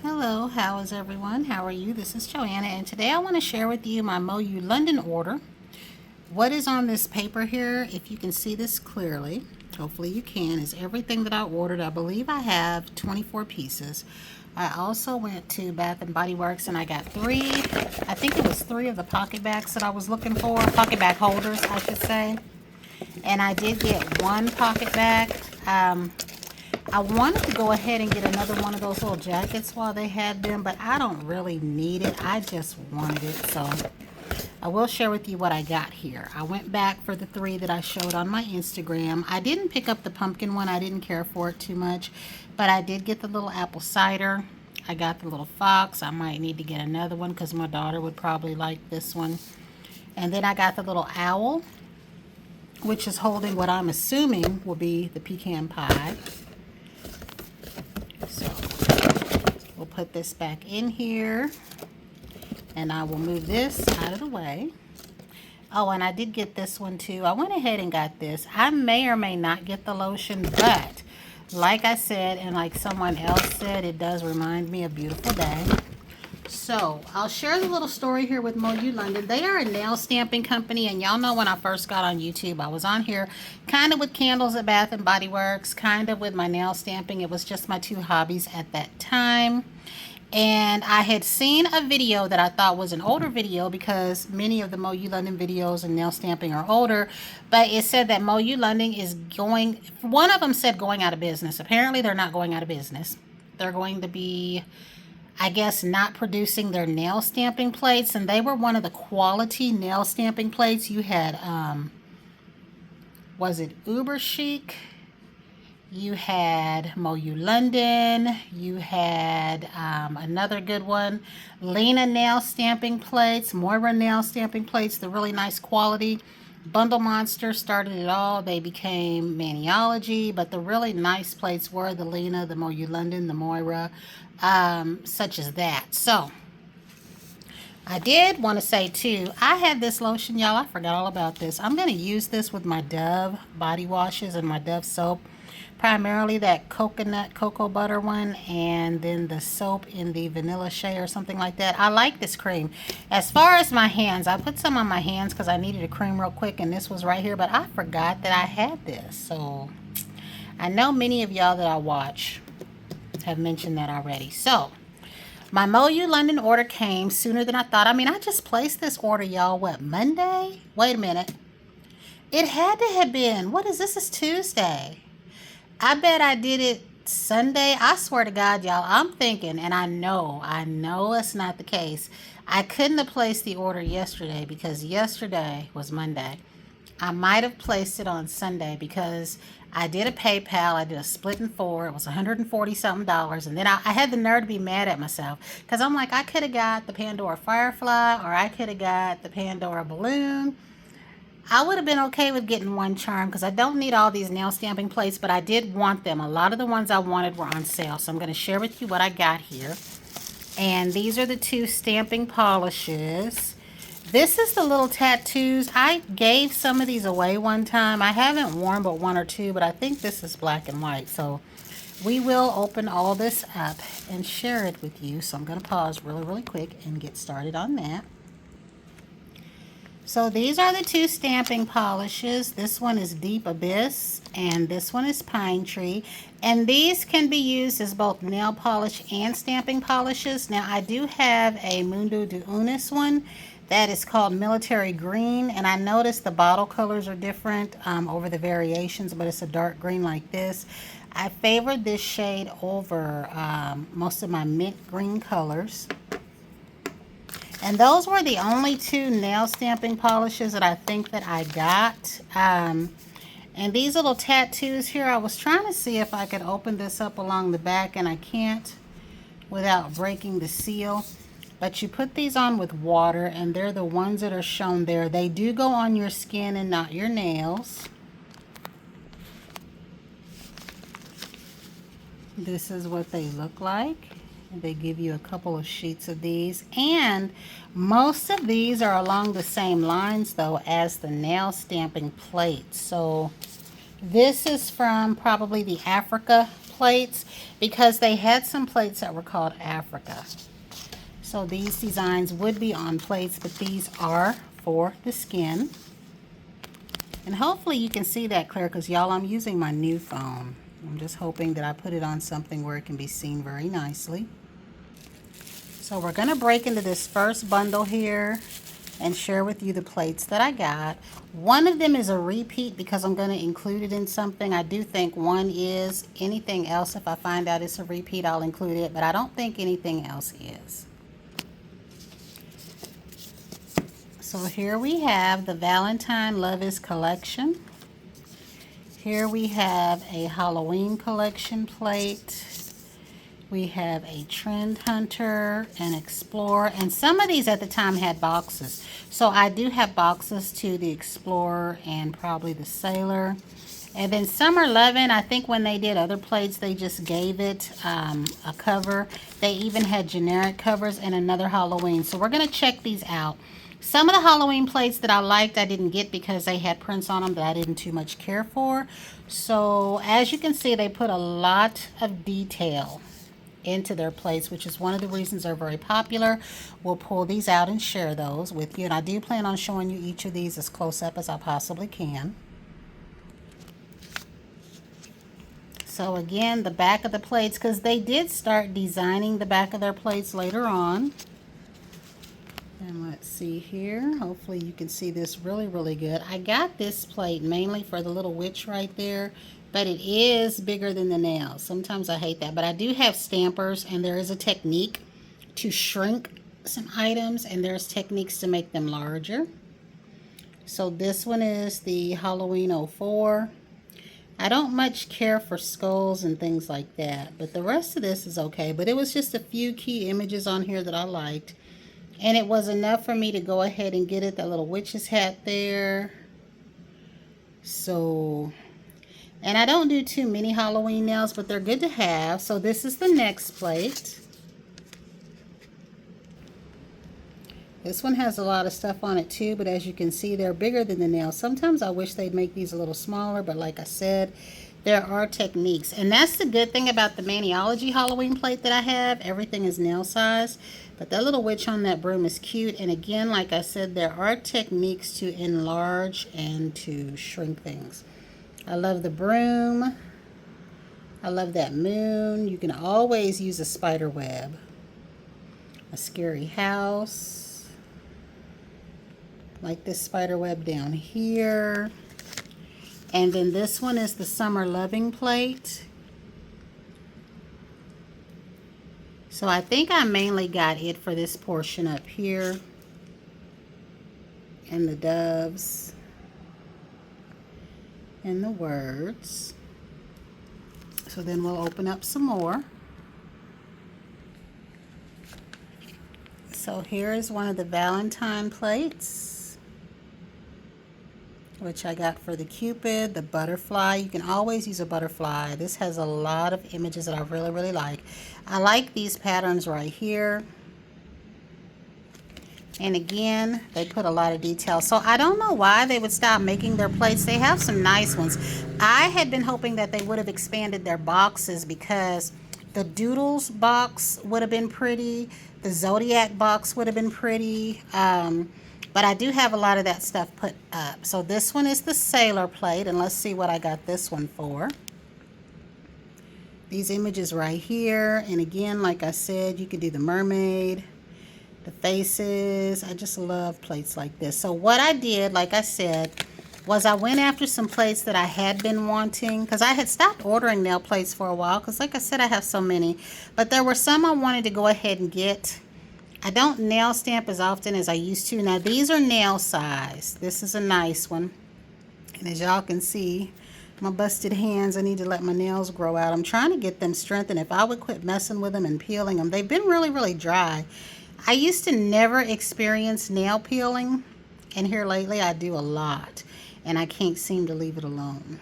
Hello, how is everyone? How are you? This is Joanna, and today I want to share with you my Moyou London order. What is on this paper here, if you can see this clearly, hopefully you can, is everything that I ordered. I believe I have 24 pieces. I also went to Bath and Body Works and I got I think it was three of the pocket bags that I was looking for, pocket bag holders, I should say. And I did get one pocket bag. I wanted to go ahead and get another one of those little jackets while they had them, but I don't really need it. I just wanted it, so I will share with you what I got here. I went back for the three that I showed on my Instagram. I didn't pick up the pumpkin one. I didn't care for it too much, but I did get the little apple cider. I got the little fox. I might need to get another one because my daughter would probably like this one. And then I got the little owl, which is holding what I'm assuming will be the pecan pie. So we'll put this back in here and I will move this out of the way. Oh, and I did get this one too. I went ahead and got this. I may or may not get the lotion, but like I said, and like someone else said, it does remind me of Beautiful Day. So I'll share the little story here with Moyou London. They are a nail stamping company, and y'all know when I first got on YouTube, I was on here kind of with candles at Bath and Body Works, kind of with my nail stamping. It was just my two hobbies at that time. And I had seen a video that I thought was an older video because many of the Moyou London videos and nail stamping are older. But it said that Moyou London is going, one of them said going out of business. Apparently they're not going out of business. They're going to be, I guess, not producing their nail stamping plates. And they were one of the quality nail stamping plates. You had, was it Uber Chic? You had Moyou London. You had another good one, Lena nail stamping plates, Moira nail stamping plates, the really nice quality. Bundle Monster started it all. They became Maniology, but the really nice plates were the Lena, the Moyou London, the Moira, such as that. So I did want to say too, I had this lotion, y'all. I forgot all about this. I'm going to use this with my Dove body washes and my Dove soap. Primarily that coconut cocoa butter one, and then the soap in the vanilla shea or something like that. I like this cream. As far as my hands, I put some on my hands because I needed a cream real quick, and this was right here, but I forgot that I had this. So I know many of y'all that I watch have mentioned that already. So my Moyou London order came sooner than I thought. I mean, I just placed this order, y'all, what, Monday? Wait a minute. It had to have been, what is this? Is Tuesday. I bet I did it Sunday. I swear to God, y'all, I'm thinking, and I know it's not the case. I couldn't have placed the order yesterday because yesterday was Monday. I might have placed it on Sunday because I did a PayPal. I did a split in four. It was $140 something. And then I had the nerve to be mad at myself because I'm like, I could have got the Pandora Firefly, or I could have got the Pandora Balloon. I would have been okay with getting one charm because I don't need all these nail stamping plates, but I did want them. A lot of the ones I wanted were on sale, so I'm going to share with you what I got here. And these are the two stamping polishes. This is the little tattoos. I gave some of these away one time. I haven't worn but one or two, but I think this is black and white. So we will open all this up and share it with you. So I'm going to pause really quick and get started on that. So these are the two stamping polishes. This one is Deep Abyss and this one is Pine Tree. And these can be used as both nail polish and stamping polishes. Now I do have a Mundo de Unis one that is called Military Green. And I noticed the bottle colors are different over the variations, but it's a dark green like this. I favored this shade over most of my mint green colors. And those were the only two nail stamping polishes that I think that I got. And these little tattoos here, I was trying to see if I could open this up along the back, and I can't without breaking the seal. But you put these on with water, and they're the ones that are shown there. They do go on your skin and not your nails. This is what they look like. They give you a couple of sheets of these, and most of these are along the same lines though as the nail stamping plates. So this is from probably the Africa plates because they had some plates that were called Africa. So these designs would be on plates, but these are for the skin. And hopefully you can see that clear because y'all, I'm using my new phone. I'm just hoping that I put it on something where it can be seen very nicely. So we're going to break into this first bundle here and share with you the plates that I got. One of them is a repeat because I'm going to include it in something. I do think one is. Anything else, if I find out it's a repeat, I'll include it, but I don't think anything else is. So here we have the Valentine Love Is collection. Here we have a Halloween collection plate. We have a Trend Hunter, an Explorer, and some of these at the time had boxes. So I do have boxes to the Explorer and probably the Sailor. And then Summer Lovin', I think when they did other plates, they just gave it a cover. They even had generic covers and another Halloween. So we're going to check these out. Some of the Halloween plates that I liked, I didn't get because they had prints on them that I didn't too much care for. So as you can see, they put a lot of detail into their plates, which is one of the reasons they're very popular. We'll pull these out and share those with you. And I do plan on showing you each of these as close up as I possibly can. So again, the back of the plates, because they did start designing the back of their plates later on. And let's see here. Hopefully you can see this really, really good. I got this plate mainly for the little witch right there, but it is bigger than the nails. Sometimes I hate that, but I do have stampers, and there is a technique to shrink some items, and there's techniques to make them larger. So this one is the Halloween 04. I don't much care for skulls and things like that, but the rest of this is okay. But it was just a few key images on here that I liked. And it was enough for me to go ahead and get it. That little witch's hat there. So, and I don't do too many Halloween nails, but they're good to have. So this is the next plate. This one has a lot of stuff on it too, but as you can see, they're bigger than the nails. Sometimes I wish they'd make these a little smaller, but like I said, there are techniques. And that's the good thing about the Maniology Halloween plate that I have. Everything is nail size. But that little witch on that broom is cute. And again, like I said, there are techniques to enlarge and to shrink things. I love the broom. I love that moon. You can always use a spider web. A scary house. Like this spider web down here. And then this one is the Summer Loving plate. So I think I mainly got it for this portion up here. And the doves. And the words. So then we'll open up some more. So here is one of the Valentine plates, which I got for the Cupid, the butterfly. You can always use a butterfly. This has a lot of images that I really, really like. I like these patterns right here. And again, they put a lot of detail. So I don't know why they would stop making their plates. They have some nice ones. I had been hoping that they would have expanded their boxes because the Doodles box would have been pretty. The Zodiac box would have been pretty. But I do have a lot of that stuff put up. So this one is the Sailor plate. And let's see what I got this one for. These images right here. And again, like I said, you can do the mermaid, the faces. I just love plates like this. So what I did, like I said, was I went after some plates that I had been wanting. Because I had stopped ordering nail plates for a while. Because like I said, I have so many. But there were some I wanted to go ahead and get. I don't nail stamp as often as I used to. Now these are nail size. This is a nice one. And as y'all can see, my busted hands, I need to let my nails grow out. I'm trying to get them strengthened. If I would quit messing with them and peeling them. They've been really, really dry. I used to never experience nail peeling. And here lately I do a lot. And I can't seem to leave it alone.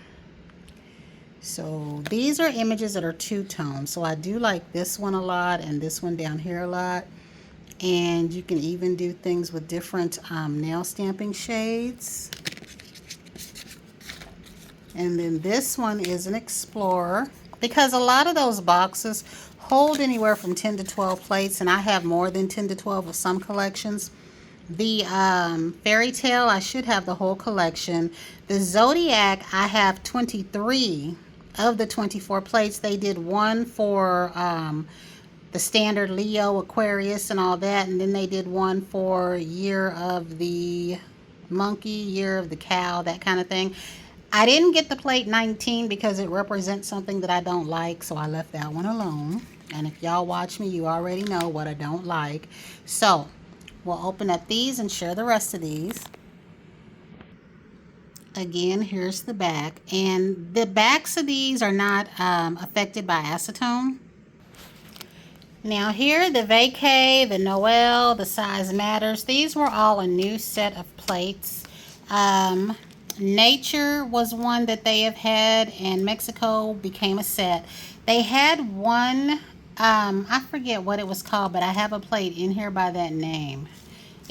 So these are images that are two-tone. So I do like this one a lot and this one down here a lot. And you can even do things with different nail stamping shades. And then this one is an Explorer. because a lot of those boxes hold anywhere from 10 to 12 plates, and I have more than 10 to 12 of some collections. The fairy tale, I should have the whole collection. The zodiac, I have 23 of the 24 plates. They did one for the standard Leo, Aquarius, and all that, and then they did one for year of the monkey, year of the cow, that kind of thing. I didn't get the plate 19 because it represents something that I don't like, so I left that one alone. And if y'all watch me, you already know what I don't like. So we'll open up these and share the rest of these. Again, here's the back. And the backs of these are not affected by acetone. Now here, the vacay, the Noel, the size matters. These were all a new set of plates. Nature was one that they have had, and Mexico became a set. They had one, I forget what it was called, but I have a plate in here by that name.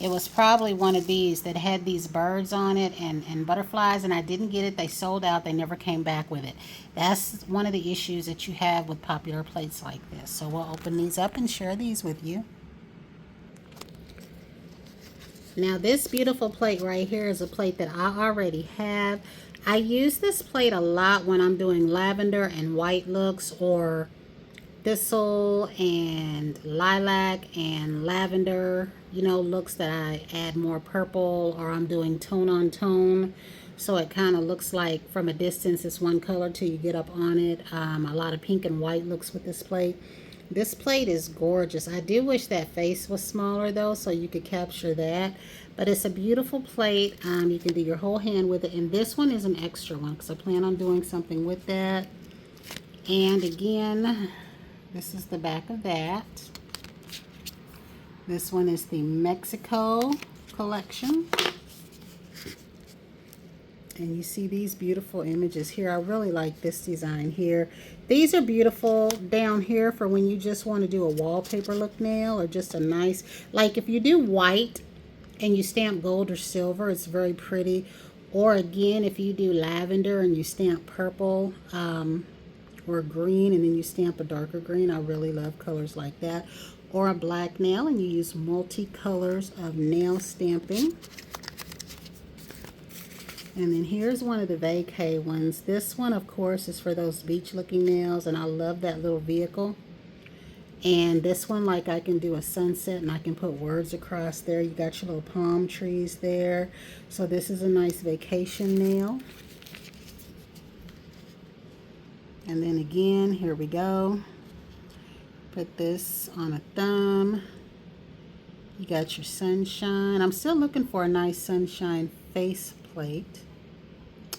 It was probably one of these that had these birds on it and butterflies, and I didn't get it. They sold out. They never came back with it. That's one of the issues that you have with popular plates like this. So we'll open these up and share these with you. Now this beautiful plate right here is a plate that I already have. I use this plate a lot when I'm doing lavender and white looks, or thistle and lilac and lavender, you know, looks that I add more purple, or I'm doing tone on tone, so it kind of looks like from a distance it's one color till you get up on it. A lot of pink and white looks with this plate. This plate is gorgeous. I do wish that face was smaller though, so you could capture that. But it's a beautiful plate. You can do your whole hand with it. And this one is an extra one because I plan on doing something with that. And again, this is the back of that. This one is the Mexico collection. And you see these beautiful images here. I really like this design here. These are beautiful down here for when you just want to do a wallpaper look nail, or just a nice, like if you do white and you stamp gold or silver, it's very pretty. Or again, if you do lavender and you stamp purple or green and then you stamp a darker green, I really love colors like that. Or a black nail and you use multi-colors of nail stamping. And then here's one of the vacay ones. This one, of course, is for those beach looking nails, and I love that little vehicle. And this one, like, I can do a sunset and I can put words across there. You got your little palm trees there. So this is a nice vacation nail. And then again, here we go. Put this on a thumb. You got your sunshine. I'm still looking for a nice sunshine face plate.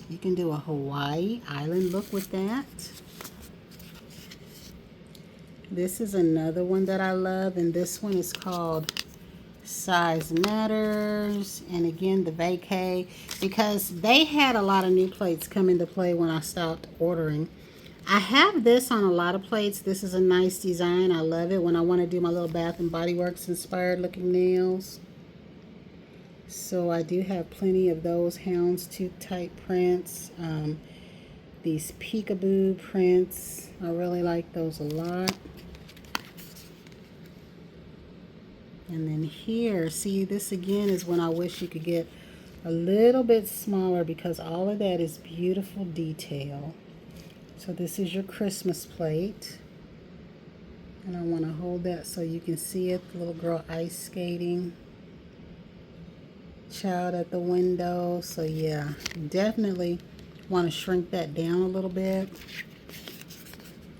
You can do a Hawaii island look with that. This is another one that I love, and this one is called Size Matters. And again, the vacay, because they had a lot of new plates come into play when I stopped ordering. I have this on a lot of plates. This is a nice design. I love it when I want to do my little Bath and Body Works inspired looking nails. So I do have plenty of those houndstooth type prints. These peekaboo prints, I really like those a lot. And then here, see, this again is when I wish you could get a little bit smaller, because all of that is beautiful detail. So this is your Christmas plate. And I want to hold that so you can see it. The little girl ice skating. Child at the window. So yeah, definitely want to shrink that down a little bit.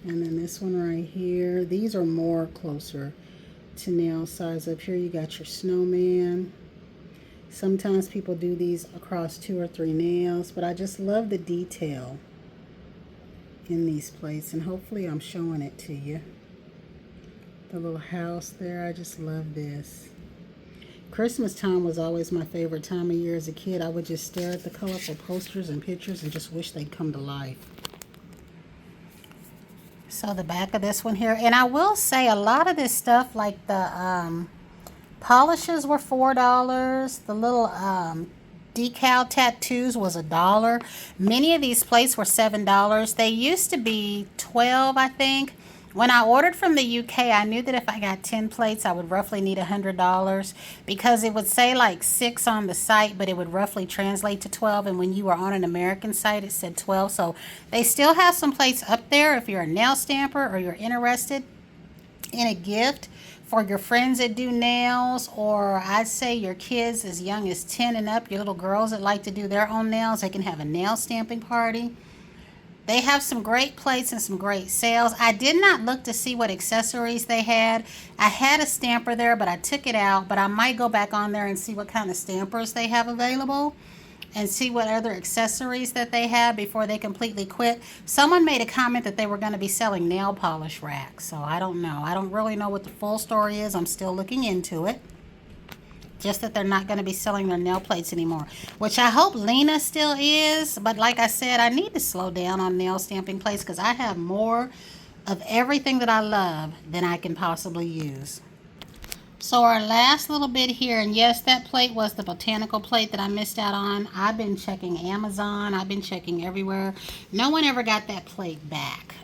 And then this one right here. These are more closer to nail size. Up here you got your snowman. Sometimes people do these across 2 or 3 nails, but I just love the detail in these plates, and hopefully I'm showing it to you. The little house there, I just love this. Christmas time was always my favorite time of year as a kid. I would just stare at the colorful posters and pictures and just wish they'd come to life. So the back of this one here, and I will say a lot of this stuff, like the polishes were $4. The little decal tattoos was $1. Many of these plates were $7. They used to be 12, I think. When I ordered from the UK, I knew that if I got 10 plates, I would roughly need $100 because it would say like 6 on the site, but it would roughly translate to 12. And when you were on an American site, it said 12. So they still have some plates up there if you're a nail stamper or you're interested in a gift for your friends that do nails, or I'd say your kids as young as 10 and up, your little girls that like to do their own nails, they can have a nail stamping party. They have some great plates and some great sales. I did not look to see what accessories they had. I had a stamper there, but I took it out. But I might go back on there and see what kind of stampers they have available and see what other accessories that they have before they completely quit. Someone made a comment that they were going to be selling nail polish racks. So I don't know. I don't really know what the full story is. I'm still looking into it. Just that they're not going to be selling their nail plates anymore, which I hope Lena still is. But like I said, I need to slow down on nail stamping plates because I have more of everything that I love than I can possibly use. So our last little bit here, and yes, that plate was the botanical plate that I missed out on. I've been checking Amazon. I've been checking everywhere. No one ever got that plate back.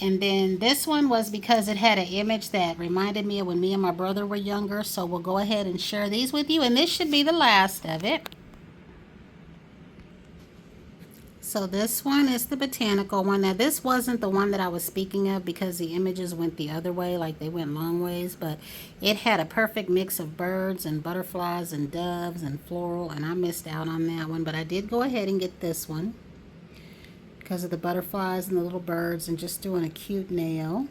And then this one was because it had an image that reminded me of when me and my brother were younger. So we'll go ahead and share these with you. And this should be the last of it. So this one is the botanical one. Now this wasn't the one that I was speaking of because the images went the other way, like they went long ways. But it had a perfect mix of birds and butterflies and doves and floral. And I missed out on that one. But I did go ahead and get this one because of the butterflies and the little birds and just doing a cute nail.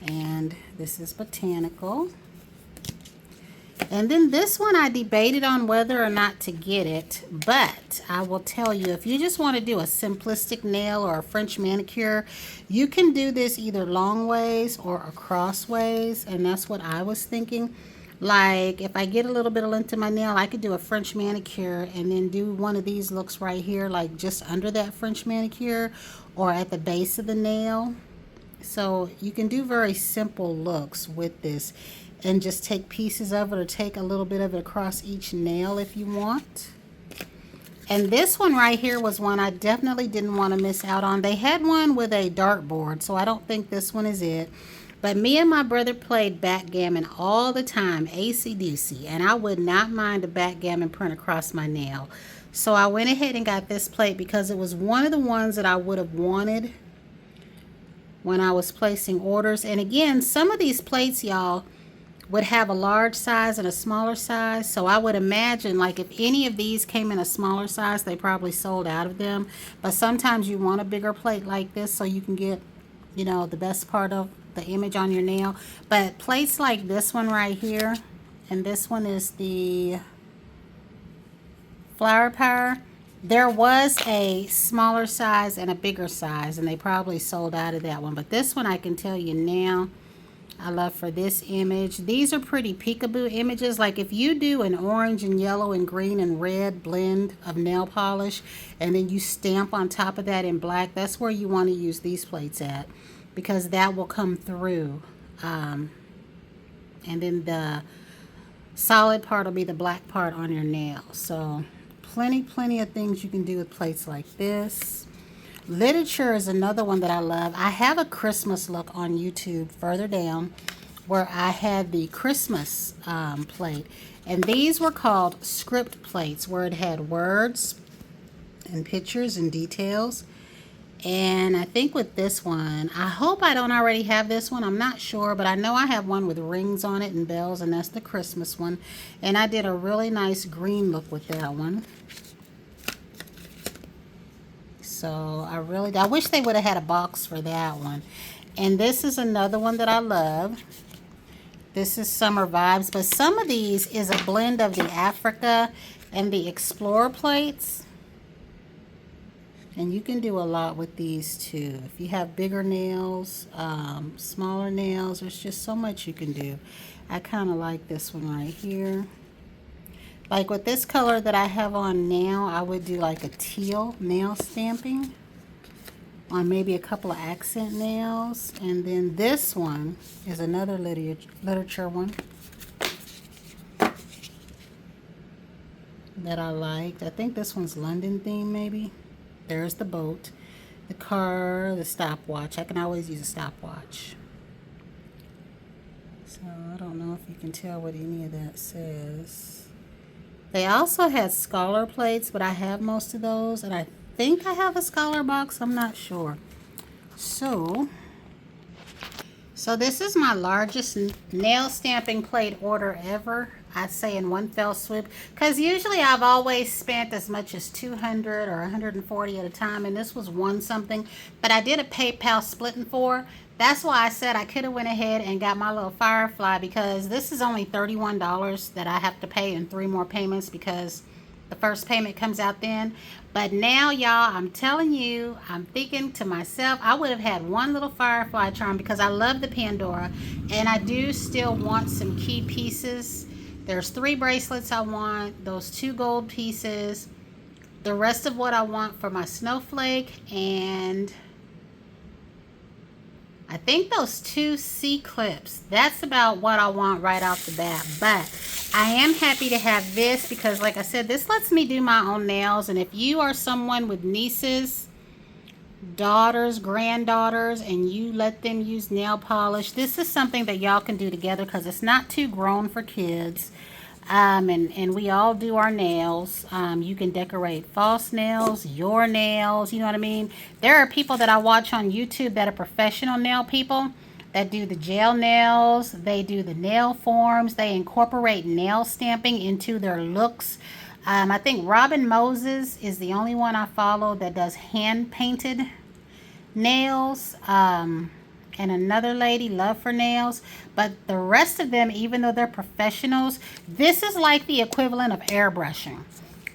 And this is botanical. And then this one I debated on whether or not to get it, but I will tell you, if you just want to do a simplistic nail or a French manicure, you can do this either long ways or across ways, and that's what I was thinking. Like, if I get a little bit of length in my nail, I could do a French manicure and then do one of these looks right here, like just under that French manicure or at the base of the nail. So you can do very simple looks with this and just take pieces of it or take a little bit of it across each nail if you want. And this one right here was one I definitely didn't want to miss out on. They had one with a dartboard, so I don't think this one is it. But me and my brother played backgammon all the time, AC/DC, and I would not mind a backgammon print across my nail. So I went ahead and got this plate because it was one of the ones that I would have wanted when I was placing orders. And again, some of these plates, y'all, would have a large size and a smaller size. So I would imagine, like, if any of these came in a smaller size, they probably sold out of them. But sometimes you want a bigger plate like this so you can get, you know, the best part of the image on your nail. But plates like this one right here, and this one is the Flower Power. There was a smaller size and a bigger size, and they probably sold out of that one. But this one, I can tell you now, I love for this image. These are pretty peekaboo images. Like if you do an orange and yellow and green and red blend of nail polish, and then you stamp on top of that in black, that's where you want to use these plates at, because that will come through. And then the solid part will be the black part on your nail. So plenty of things you can do with plates like this. Literature is another one that I love. I have a Christmas look on YouTube further down where I had the Christmas plate. And these were called script plates, where it had words and pictures and details. And I think with this one, I hope I don't already have this one. I'm not sure, but I know I have one with rings on it and bells, and that's the Christmas one. And I did a really nice green look with that one. So I wish they would have had a box for that one. And this is another one that I love. This is Summer Vibes, but some of these is a blend of the Africa and the Explorer plates. And you can do a lot with these too. If you have bigger nails, smaller nails, there's just so much you can do. I kind of like this one right here. Like with this color that I have on now, I would do like a teal nail stamping on maybe a couple of accent nails. And then this one is another literature one. that I liked. I think this one's London theme, maybe. There's the boat, the car, the stopwatch. I can always use a stopwatch. So I don't know if you can tell what any of that says. They also had scholar plates, but I have most of those, and I think I have a scholar box. I'm not sure. So this is my largest nail stamping plate order ever. I'd say in one fell swoop, because usually I've always spent as much as 200 or 140 at a time, and this was one something, but I did a PayPal split in four. That's why I said I could have went ahead and got my little Firefly, because this is only $31 that I have to pay in 3 more payments, because the first payment comes out then. But now, y'all, I'm telling you, I'm thinking to myself, I would have had one little Firefly charm, because I love the Pandora, and I do still want some key pieces. There's 3 bracelets I want, those 2 gold pieces, the rest of what I want for my snowflake, and I think those 2 C-clips. That's about what I want right off the bat. But I am happy to have this, because like I said, this lets me do my own nails. And if you are someone with nieces, daughters, granddaughters, and you let them use nail polish, this is something that y'all can do together, because it's not too grown for kids. And we all do our nails. You can decorate false nails, your nails, you know what I mean? There are people that I watch on YouTube that are professional nail people that do the gel nails. They do the nail forms. They incorporate nail stamping into their looks. I think Robin Moses is the only one I follow that does hand painted nails. And another lady, Love for Nails. But the rest of them, even though they're professionals, this is like the equivalent of airbrushing.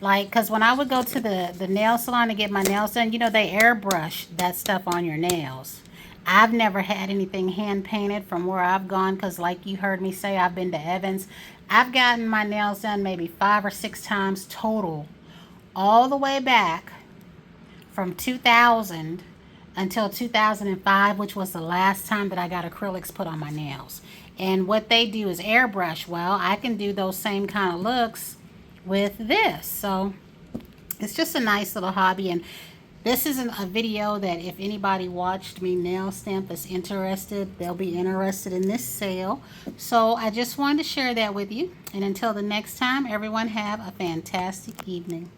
Like, because when I would go to the nail salon to get my nails done, you know, they airbrush that stuff on your nails. I've never had anything hand painted from where I've gone, because like you heard me say, I've been to Evans. I've gotten my nails done maybe 5 or 6 times total, all the way back from 2000 until 2005, which was the last time that I got acrylics put on my nails. And what they do is airbrush. Well, I can do those same kind of looks with this. So it's just a nice little hobby. And this isn't a video that if anybody watched me nail stamp that's interested, they'll be interested in this sale. So I just wanted to share that with you. And until the next time, everyone have a fantastic evening.